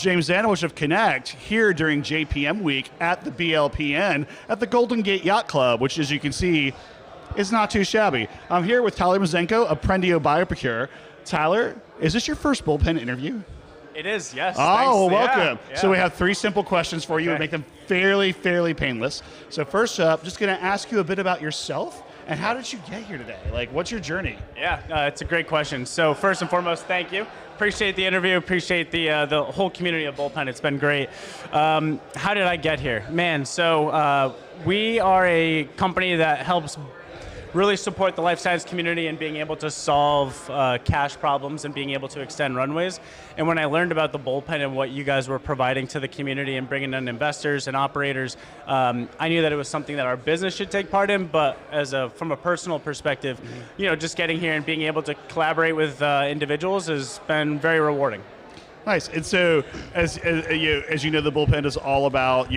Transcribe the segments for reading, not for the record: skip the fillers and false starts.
James Zanewicz of Connect here during JPM week at the BLPN at the Golden Gate Yacht Club, which, as you can see, is not too shabby. I'm here with 𝗕𝗟𝗣𝗡𝗀𝗃 Mizenko of Prendio BioProcure. Tyler, is this your first bullpen interview? It is, yes. Oh, well, thanks. welcome. Yeah. So we have 3 simple questions for you. Okay. We make them fairly painless. So first up, just going to ask you a bit about yourself and how did you get here today? Like, what's your journey? Yeah, it's a great question. So first and foremost, thank you. Appreciate the interview. Appreciate the whole community of Bullpen. It's been great. How did I get here? Man, so we are a company that helps really support the life science community and being able to solve cash problems and being able to extend runways. And when I learned about the bullpen and what you guys were providing to the community and bringing in investors and operators, I knew that it was something that our business should take part in. But from a personal perspective, you know, just getting here and being able to collaborate with individuals has been very rewarding. Nice. And so, as you know, the bullpen is all about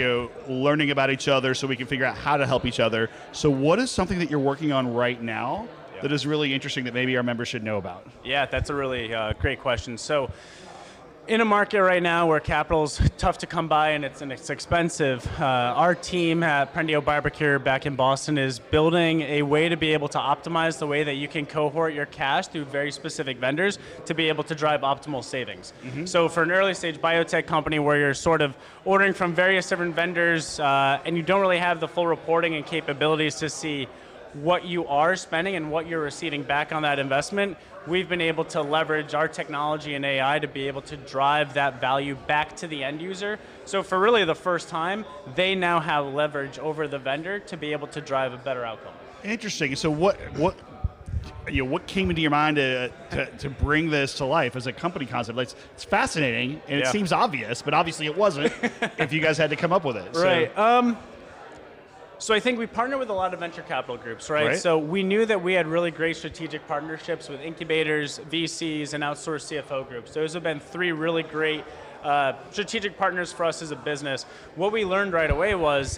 learning about each other, so we can figure out how to help each other. So, what is something that you're working on right now that is really interesting that maybe our members should know about? Yeah, that's a really great question. So, in a market right now where capital's tough to come by and it's expensive, our team at Prendio BioProcure back in Boston is building a way to be able to optimize the way that you can cohort your cash through very specific vendors to be able to drive optimal savings. So for an early stage biotech company where you're sort of ordering from various different vendors and you don't really have the full reporting and capabilities to see what you are spending and what you're receiving back on that investment, we've been able to leverage our technology and AI to be able to drive that value back to the end user. So for really the first time, they now have leverage over the vendor to be able to drive a better outcome. Interesting. So what came into your mind to bring this to life as a company concept? Like, it's fascinating and it seems obvious, but obviously it wasn't if you guys had to come up with it. Right. So I think we partner with a lot of venture capital groups, right? So we knew that we had really great strategic partnerships with incubators, VCs, and outsourced CFO groups. Those have been 3 really great strategic partners for us as a business. What we learned right away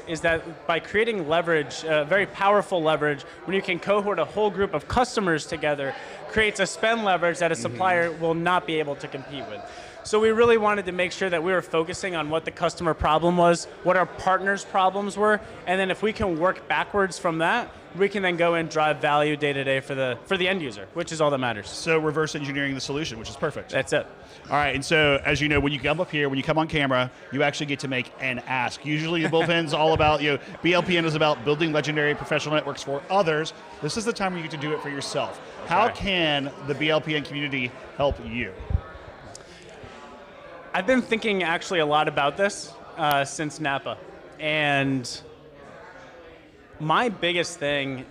is that by creating leverage, very powerful leverage, when you can cohort a whole group of customers together, creates a spend leverage that a supplier will not be able to compete with. So we really wanted to make sure that we were focusing on what the customer problem was, what our partners' problems were, and then if we can work backwards from that, we can then go and drive value day to day for the end user, which is all that matters. So reverse engineering the solution, which is perfect. That's it. All right, and so as you know, when you come up here, when you come on camera, you actually get to make an ask. Usually the bullpen's all about, BLPN is about building legendary professional networks for others. This is the time where you get to do it for yourself. How can the BLPN community help you? I've been thinking actually a lot about this since Napa, and my biggest thing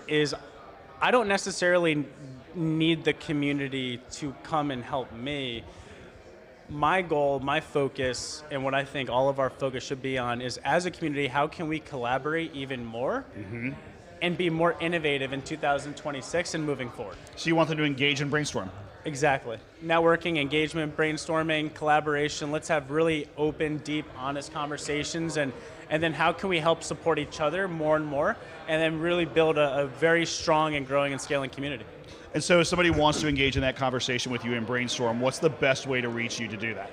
is I don't necessarily need the community to come and help me. My goal, my focus, and what I think all of our focus should be on is, as a community, how can we collaborate even more and be more innovative in 2026 and moving forward. So you want them to engage and brainstorm? Exactly. Networking, engagement, brainstorming, collaboration. Let's have really open, deep, honest conversations, and then how can we help support each other more and more, and then really build a very strong and growing and scaling community. And so if somebody wants to engage in that conversation with you and brainstorm, what's the best way to reach you to do that?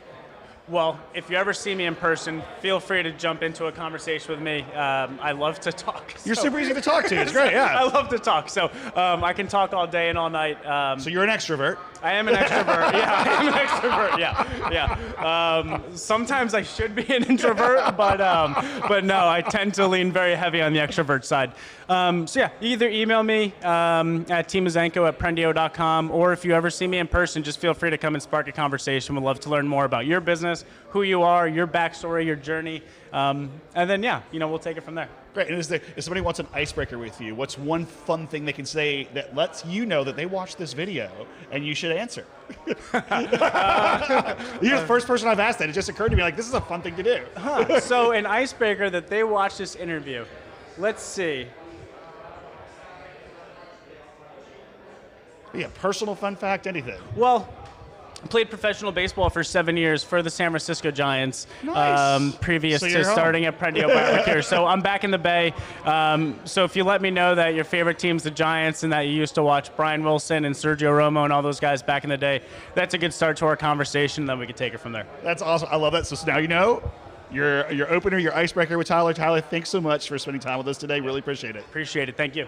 Well, if you ever see me in person, feel free to jump into a conversation with me. I love to talk. You're super easy to talk to. It's great, yeah. I love to talk, so I can talk all day and all night. So you're an extrovert? I am an extrovert. Yeah, I am an extrovert. Yeah. Sometimes I should be an introvert, but no, I tend to lean very heavy on the extrovert side. So yeah, either email me at 𝗕𝗟𝗡𝗀𝗃@Prendio.com, or if you ever see me in person, just feel free to come and spark a conversation. We'd love to learn more about your business, who you are, your backstory, your journey, and then we'll take it from there. Great. And if somebody wants an icebreaker with you, what's one fun thing they can say that lets you know that they watched this video and you should answer? You're the first person I've asked that. It just occurred to me, like, this is a fun thing to do. So an icebreaker that they watch this interview. Let's see. Yeah, personal fun fact, anything. Well, Played professional baseball for 7 years for the San Francisco Giants, Nice. previous So to you're home. starting at Prendio BioProcure. So I'm back in the Bay. So if you let me know that your favorite team's the Giants and that you used to watch Brian Wilson and Sergio Romo and all those guys back in the day, that's a good start to our conversation. Then we can take it from there. That's awesome. I love that. So now you know your opener, your icebreaker with Tyler. Tyler, thanks so much for spending time with us today. Really appreciate it. Appreciate it. Thank you.